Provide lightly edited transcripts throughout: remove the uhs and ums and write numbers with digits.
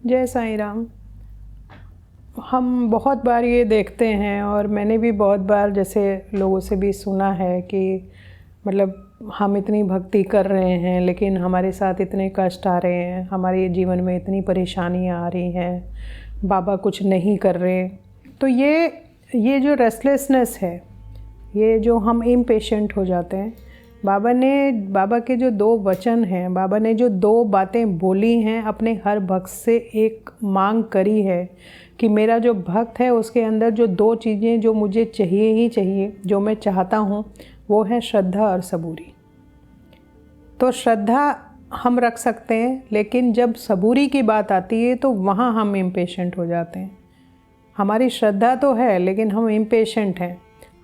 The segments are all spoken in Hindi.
जय साईं राम। हम बहुत बार ये देखते हैं और मैंने भी बहुत बार जैसे लोगों से भी सुना है कि मतलब हम इतनी भक्ति कर रहे हैं लेकिन हमारे साथ इतने कष्ट आ रहे हैं, हमारे जीवन में इतनी परेशानियाँ आ रही हैं, बाबा कुछ नहीं कर रहे। तो ये जो रेस्टलेसनेस है, ये जो हम इम्पेशेंट हो जाते हैं, बाबा के जो 2 वचन हैं, बाबा ने जो 2 बातें बोली हैं, अपने हर भक्त से एक मांग करी है कि मेरा जो भक्त है उसके अंदर जो 2 चीज़ें जो मुझे चाहिए ही चाहिए, जो मैं चाहता हूँ, वो है श्रद्धा और सबूरी। तो श्रद्धा हम रख सकते हैं, लेकिन जब सबूरी की बात आती है तो वहाँ हम इम्पेशेंट हो जाते हैं। हमारी श्रद्धा तो है लेकिन हम इम्पेशेंट हैं।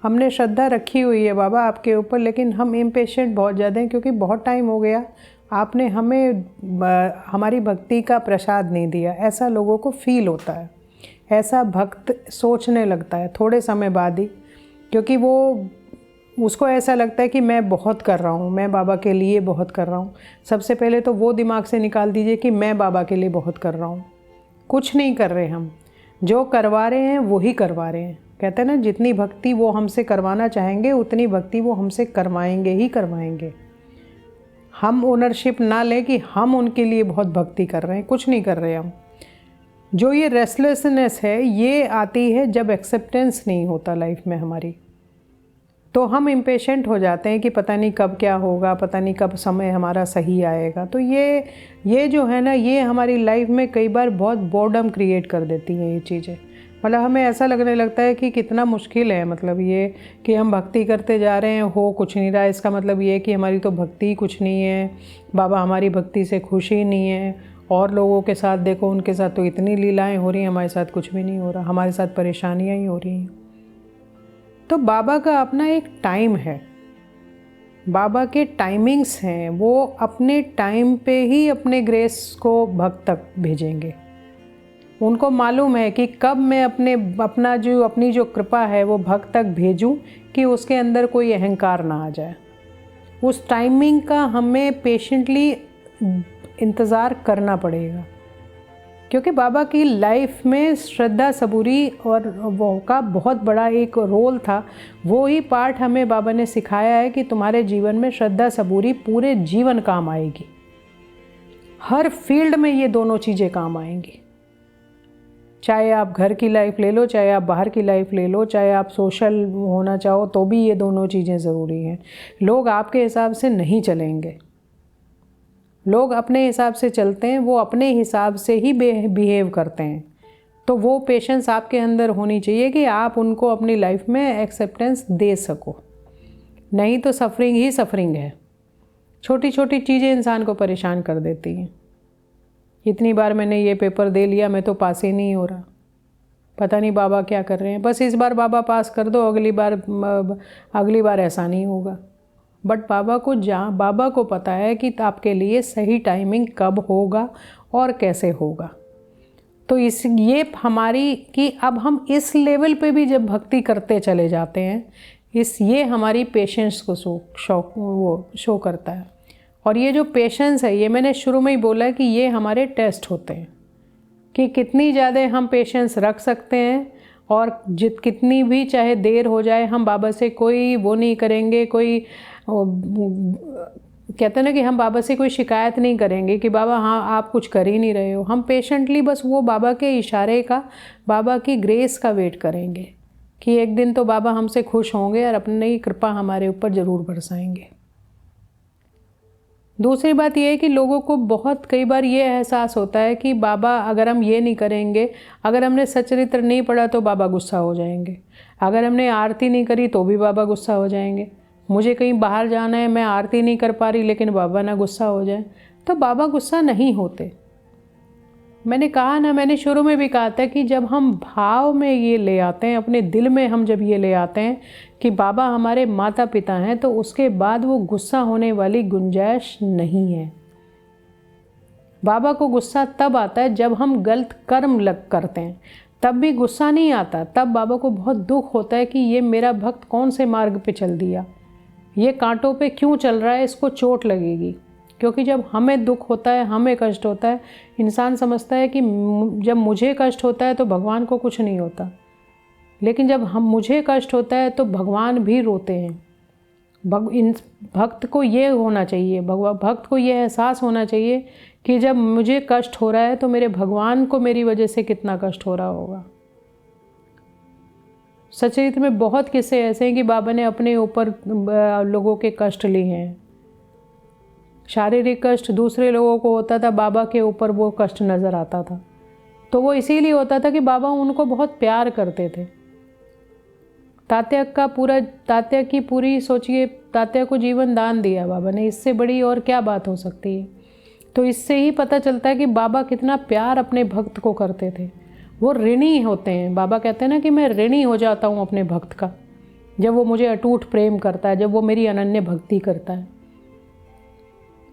हमने श्रद्धा रखी हुई है बाबा आपके ऊपर, लेकिन हम इम्पेशेंट बहुत ज़्यादा हैं क्योंकि बहुत टाइम हो गया आपने हमें हमारी भक्ति का प्रसाद नहीं दिया। ऐसा लोगों को फील होता है, ऐसा भक्त सोचने लगता है थोड़े समय बाद ही, क्योंकि उसको ऐसा लगता है कि मैं बहुत कर रहा हूँ, मैं बाबा के लिए बहुत कर रहा हूँ। सबसे पहले तो वो दिमाग से निकाल दीजिए कि मैं बाबा के लिए बहुत कर रहा हूँ। कुछ नहीं कर रहे हम, जो करवा रहे हैं वही करवा रहे हैं। कहते हैं ना, जितनी भक्ति वो हमसे करवाना चाहेंगे उतनी भक्ति वो हमसे करवाएंगे ही करवाएंगे। हम ओनरशिप ना लें कि हम उनके लिए बहुत भक्ति कर रहे हैं, कुछ नहीं कर रहे हम। जो ये रेस्टलेसनेस है ये आती है जब एक्सेप्टेंस नहीं होता लाइफ में हमारी, तो हम इम्पेशेंट हो जाते हैं कि पता नहीं कब क्या होगा, पता नहीं कब समय हमारा सही आएगा। तो ये जो है ना, ये हमारी लाइफ में कई बार बहुत बोर्डम क्रिएट कर देती हैं ये चीज़ें। मतलब हमें ऐसा लगने लगता है कि कितना मुश्किल है, मतलब ये कि हम भक्ति करते जा रहे हैं, हो कुछ नहीं रहा। इसका मतलब ये कि हमारी तो भक्ति कुछ नहीं है, बाबा हमारी भक्ति से खुश ही नहीं है। और लोगों के साथ देखो, उनके साथ तो इतनी लीलाएं हो रही हैं, हमारे साथ कुछ भी नहीं हो रहा, हमारे साथ परेशानियां ही हो रही हैं। तो बाबा का अपना एक टाइम है, बाबा के टाइमिंग्स हैं, वो अपने टाइम पे ही अपने ग्रेस को भक्त तक भेजेंगे। उनको मालूम है कि कब मैं अपनी जो कृपा है वो भक्त तक भेजूं कि उसके अंदर कोई अहंकार ना आ जाए। उस टाइमिंग का हमें पेशेंटली इंतज़ार करना पड़ेगा, क्योंकि बाबा की लाइफ में श्रद्धा सबूरी और वो का बहुत बड़ा एक रोल था। वो ही पार्ट हमें बाबा ने सिखाया है कि तुम्हारे जीवन में श्रद्धा सबूरी पूरे जीवन काम आएगी। हर फील्ड में ये दोनों चीज़ें काम आएंगी। चाहे आप घर की लाइफ ले लो, चाहे आप बाहर की लाइफ ले लो, चाहे आप सोशल होना चाहो, तो भी ये दोनों चीज़ें ज़रूरी हैं। लोग आपके हिसाब से नहीं चलेंगे, लोग अपने हिसाब से चलते हैं, वो अपने हिसाब से ही बिहेव करते हैं। तो वो पेशेंस आपके अंदर होनी चाहिए कि आप उनको अपनी लाइफ में एक्सेप्टेंस दे सको, नहीं तो सफरिंग ही सफरिंग है। छोटी छोटी चीज़ें इंसान को परेशान कर देती हैं। इतनी बार मैंने ये पेपर दे लिया, मैं तो पास ही नहीं हो रहा, पता नहीं बाबा क्या कर रहे हैं। बस इस बार बाबा पास कर दो, अगली बार ऐसा नहीं होगा। बट बाबा को पता है कि आपके लिए सही टाइमिंग कब होगा और कैसे होगा। तो ये हमारी कि अब हम इस लेवल पे भी जब भक्ति करते चले जाते हैं, ये हमारी पेशेंस को शो करता है। और ये जो पेशेंस है, ये मैंने शुरू में ही बोला कि ये हमारे टेस्ट होते हैं कि कितनी ज़्यादा हम पेशेंस रख सकते हैं, और कितनी भी चाहे देर हो जाए हम बाबा से कोई वो नहीं करेंगे, कोई कहते हैं ना कि हम बाबा से कोई शिकायत नहीं करेंगे कि बाबा हाँ आप कुछ कर ही नहीं रहे हो। हम पेशेंटली बस वो बाबा के इशारे का, बाबा की ग्रेस का वेट करेंगे कि एक दिन तो बाबा हमसे खुश होंगे और अपनी कृपा हमारे ऊपर ज़रूर बरसाएंगे। दूसरी बात यह है कि लोगों को बहुत कई बार ये एहसास होता है कि बाबा अगर हम ये नहीं करेंगे, अगर हमने सच्चरित्र नहीं पढ़ा तो बाबा गुस्सा हो जाएंगे, अगर हमने आरती नहीं करी तो भी बाबा गुस्सा हो जाएंगे, मुझे कहीं बाहर जाना है, मैं आरती नहीं कर पा रही लेकिन बाबा ना गुस्सा हो जाए। तो बाबा गुस्सा नहीं होते। मैंने कहा ना, मैंने शुरू में भी कहा था कि जब हम भाव में ये ले आते हैं, अपने दिल में हम जब ये ले आते हैं कि बाबा हमारे माता पिता हैं, तो उसके बाद वो गुस्सा होने वाली गुंजाइश नहीं है। बाबा को गुस्सा तब आता है जब हम गलत कर्म करते हैं, तब भी गुस्सा नहीं आता। तब बाबा को बहुत दुख होता है कि ये मेरा भक्त कौन से मार्ग पे चल दिया, ये कांटों पे क्यों चल रहा है, इसको चोट लगेगी। क्योंकि जब हमें दुख होता है, हमें कष्ट होता है, इंसान समझता है कि जब मुझे कष्ट होता है तो भगवान को कुछ नहीं होता। लेकिन जब मुझे कष्ट होता है तो भगवान भी रोते हैं। भक्त को ये होना चाहिए, भक्त को ये एहसास होना चाहिए कि जब मुझे कष्ट हो रहा है तो मेरे भगवान को मेरी वजह से कितना कष्ट हो रहा होगा। सचरित्र में बहुत किस्से ऐसे हैं कि बाबा ने अपने ऊपर लोगों के कष्ट लिए हैं। शारीरिक कष्ट दूसरे लोगों को होता था, बाबा के ऊपर वो कष्ट नज़र आता था। तो वो इसीलिए होता था कि बाबा उनको बहुत प्यार करते थे। तात्या की पूरी सोचिए, तात्या को जीवन दान दिया बाबा ने, इससे बड़ी और क्या बात हो सकती है। तो इससे ही पता चलता है कि बाबा कितना प्यार अपने भक्त को करते थे। वो ऋणी होते हैं। बाबा कहते हैं ना कि मैं ऋणी हो जाता हूँ अपने भक्त का, जब वो मुझे अटूट प्रेम करता है, जब वो मेरी अनन्य भक्ति करता है।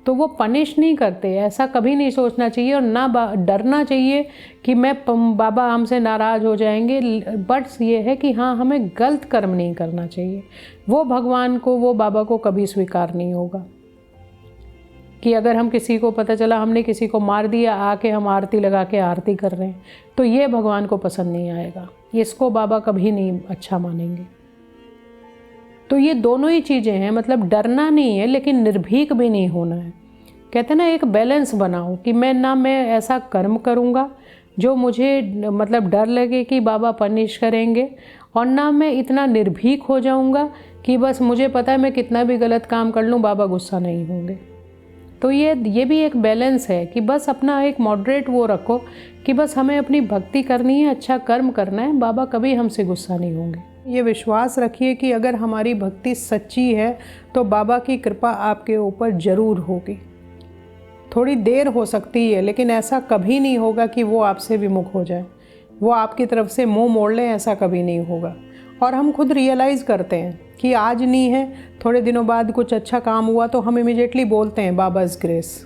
तो वो पनिश नहीं करते, ऐसा कभी नहीं सोचना चाहिए और ना डरना चाहिए कि बाबा हमसे नाराज़ हो जाएंगे। बट ये है कि हाँ, हमें गलत कर्म नहीं करना चाहिए। वो भगवान को, वो बाबा को कभी स्वीकार नहीं होगा कि अगर हम किसी को पता चला हमने किसी को मार दिया, आके हम आरती लगा के आरती कर रहे हैं, तो ये भगवान को पसंद नहीं आएगा। इसको बाबा कभी नहीं अच्छा मानेंगे। तो ये दोनों ही चीज़ें हैं, मतलब डरना नहीं है लेकिन निर्भीक भी नहीं होना है। कहते हैं ना, एक बैलेंस बनाओ कि मैं ऐसा कर्म करूँगा जो मुझे मतलब डर लगे कि बाबा पनिश करेंगे, और ना मैं इतना निर्भीक हो जाऊँगा कि बस मुझे पता है मैं कितना भी गलत काम कर लूँ बाबा गुस्सा नहीं होंगे। तो ये भी एक बैलेंस है कि बस अपना एक मॉडरेट वो रखो कि बस हमें अपनी भक्ति करनी है, अच्छा कर्म करना है, बाबा कभी हमसे गुस्सा नहीं होंगे। ये विश्वास रखिए कि अगर हमारी भक्ति सच्ची है तो बाबा की कृपा आपके ऊपर ज़रूर होगी। थोड़ी देर हो सकती है लेकिन ऐसा कभी नहीं होगा कि वो आपसे विमुख हो जाए, वो आपकी तरफ से मुंह मोड़ लें, ऐसा कभी नहीं होगा। और हम खुद रियलाइज़ करते हैं कि आज नहीं है, थोड़े दिनों बाद कुछ अच्छा काम हुआ तो हम इमीडिएटली बोलते हैं बाबाज़ ग्रेस।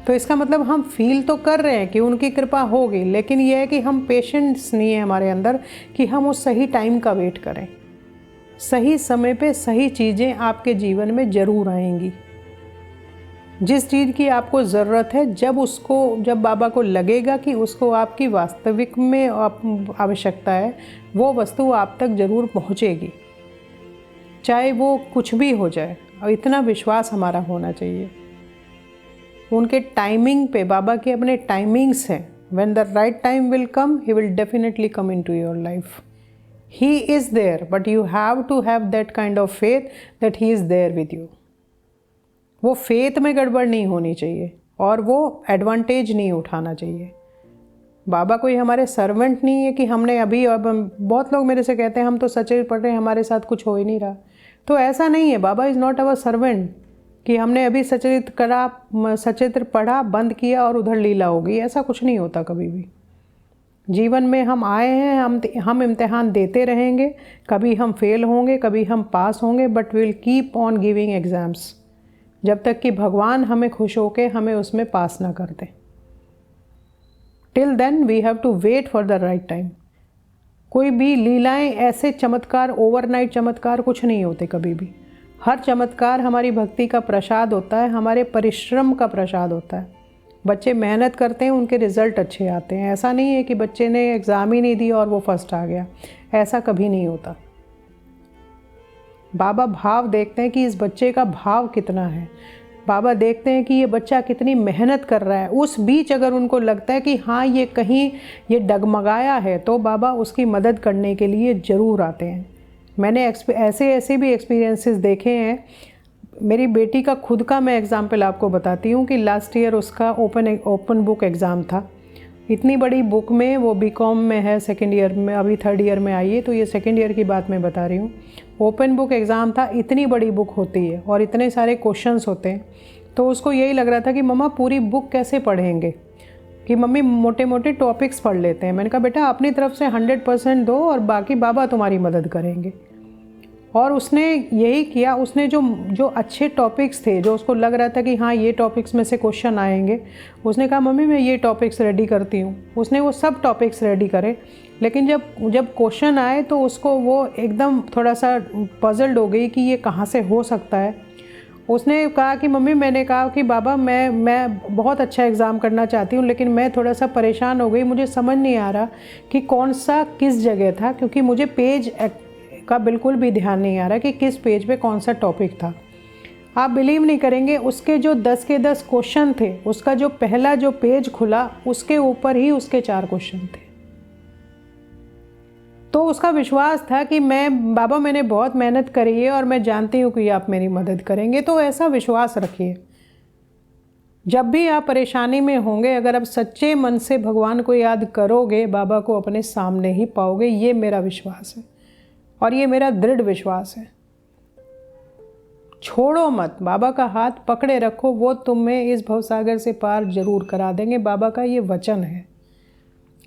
तो इसका मतलब हम फील तो कर रहे हैं कि उनकी कृपा होगी, लेकिन यह है कि हम पेशेंस नहीं है हमारे अंदर कि हम उस सही टाइम का वेट करें। सही समय पे सही चीज़ें आपके जीवन में ज़रूर आएंगी। जिस चीज़ की आपको ज़रूरत है, जब बाबा को लगेगा कि उसको आपकी वास्तविक में आवश्यकता है, वो वस्तु आप तक ज़रूर पहुँचेगी, चाहे वो कुछ भी हो जाए। और इतना विश्वास हमारा होना चाहिए उनके टाइमिंग पे। बाबा के अपने टाइमिंग्स हैं। When the right time will come, he will definitely come into your life. He is there, but you have to have that kind of faith that he is there with you. वो फेथ में गड़बड़ नहीं होनी चाहिए और वो एडवांटेज नहीं उठाना चाहिए। बाबा कोई हमारे सर्वेंट नहीं है कि हमने अब बहुत लोग मेरे से कहते हैं हम तो सचरित्र पढ़ रहे हैं, हमारे साथ कुछ हो ही नहीं रहा। तो ऐसा नहीं है। बाबा इज़ नॉट अवर सर्वेंट कि हमने अभी सचरित्र पढ़ा, बंद किया और उधर लीला होगी, ऐसा कुछ नहीं होता कभी भी। जीवन में हम आए हैं, हम इम्तिहान देते रहेंगे, कभी हम फेल होंगे, कभी हम पास होंगे, but will keep on giving exams जब तक कि भगवान हमें खुश होकर हमें उसमें पास ना कर दें। Till then we have to wait for the right time. कोई भी लीलाएं, ऐसे चमत्कार, ओवरनाइट चमत्कार कुछ नहीं होते कभी भी। हर चमत्कार हमारी भक्ति का प्रसाद होता है, हमारे परिश्रम का प्रसाद होता है। बच्चे मेहनत करते हैं, उनके रिज़ल्ट अच्छे आते हैं। ऐसा नहीं है कि बच्चे ने एग्ज़ाम ही नहीं दिया और वो फर्स्ट आ गया, ऐसा कभी नहीं होता। बाबा भाव देखते हैं कि इस बच्चे का भाव कितना है। बाबा देखते हैं कि ये बच्चा कितनी मेहनत कर रहा है। उस बीच अगर उनको लगता है कि हाँ ये कहीं ये डगमगाया है, तो बाबा उसकी मदद करने के लिए ज़रूर आते हैं। मैंने ऐसे भी एक्सपीरियंसेस देखे हैं। मेरी बेटी का खुद का मैं एग्ज़ाम्पल आपको बताती हूँ कि लास्ट ईयर उसका ओपन बुक एग्ज़ाम था। इतनी बड़ी बुक में, वो बीकॉम में है, सेकेंड ईयर में, अभी थर्ड ईयर में आई है, तो ये सेकेंड ईयर की बात मैं बता रही हूँ। ओपन बुक एग्ज़ाम था, इतनी बड़ी बुक होती है और इतने सारे क्वेश्चंस होते हैं। तो उसको यही लग रहा था कि मम्मा पूरी बुक कैसे पढ़ेंगे, कि मम्मी मोटे मोटे टॉपिक्स पढ़ लेते हैं। मैंने कहा बेटा अपनी तरफ से 100% दो और बाकी बाबा तुम्हारी मदद करेंगे। और उसने यही किया। उसने जो अच्छे टॉपिक्स थे, जो उसको लग रहा था कि हाँ ये टॉपिक्स में से क्वेश्चन आएंगे, उसने कहा मम्मी मैं ये टॉपिक्स रेडी करती हूँ। उसने वो सब टॉपिक्स रेडी करे, लेकिन जब क्वेश्चन आए तो उसको वो एकदम थोड़ा सा पजल्ड हो गई कि ये कहाँ से हो सकता है। उसने कहा कि मम्मी, मैंने कहा कि बाबा मैं बहुत अच्छा एग्ज़ाम करना चाहती हूँ, लेकिन मैं थोड़ा सा परेशान हो गई, मुझे समझ नहीं आ रहा कि कौन सा किस जगह था, क्योंकि मुझे पेज का बिल्कुल भी ध्यान नहीं आ रहा कि किस पेज पे कौन सा टॉपिक था। आप बिलीव नहीं करेंगे, उसके जो 10 के 10 क्वेश्चन थे, उसका जो पहला जो पेज खुला उसके ऊपर ही उसके 4 क्वेश्चन थे। तो उसका विश्वास था कि बाबा मैंने बहुत मेहनत करी है और मैं जानती हूँ कि आप मेरी मदद करेंगे। तो ऐसा विश्वास रखिए, जब भी आप परेशानी में होंगे, अगर आप सच्चे मन से भगवान को याद करोगे, बाबा को अपने सामने ही पाओगे। ये मेरा विश्वास है और ये मेरा दृढ़ विश्वास है। छोड़ो मत, बाबा का हाथ पकड़े रखो, वो तुम्हें इस भवसागर से पार जरूर करा देंगे। बाबा का ये वचन है।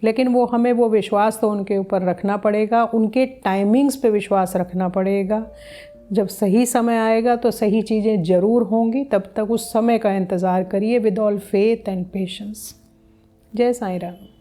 लेकिन हमें वो विश्वास तो उनके ऊपर रखना पड़ेगा, उनके टाइमिंग्स पे विश्वास रखना पड़ेगा। जब सही समय आएगा तो सही चीज़ें ज़रूर होंगी। तब तक उस समय का इंतज़ार करिए with all faith and patience. जय साईं राम।